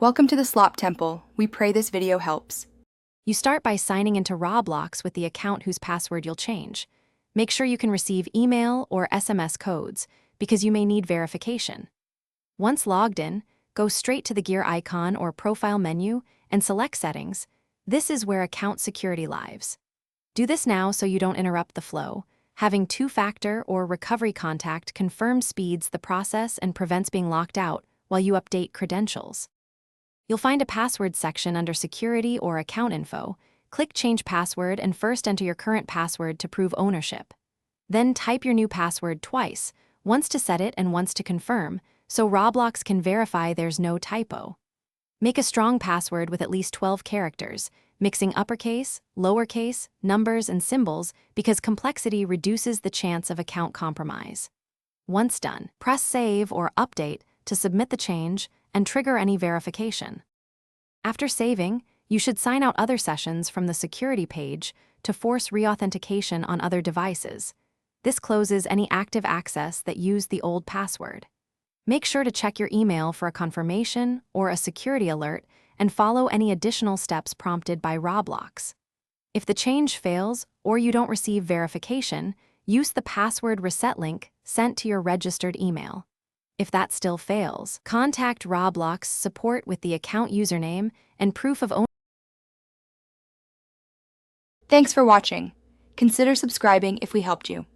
Welcome to the Slop Temple. We pray this video helps. You start by signing into Roblox with the account whose password you'll change. Make sure you can receive email or SMS codes, because you may need verification. Once logged in, go straight to the gear icon or profile menu and select Settings. This is where account security lives. Do this now so you don't interrupt the flow. Having two-factor or recovery contact confirms speeds the process and prevents being locked out while you update credentials. You'll find a password section under Security or Account Info. Click Change Password and first enter your current password to prove ownership. Then type your new password twice, once to set it and once to confirm, so Roblox can verify there's no typo. Make a strong password with at least 12 characters, mixing uppercase, lowercase, numbers, and symbols because complexity reduces the chance of account compromise. Once done, press Save or Update to submit the change and trigger any verification. After saving, you should sign out other sessions from the security page to force reauthentication on other devices. This closes any active access that used the old password. Make sure to check your email for a confirmation or a security alert and follow any additional steps prompted by Roblox. If the change fails or you don't receive verification, use the password reset link sent to your registered email. If that still fails, contact Roblox support with the account username and proof of ownership. Thanks for watching. Consider subscribing if we helped you.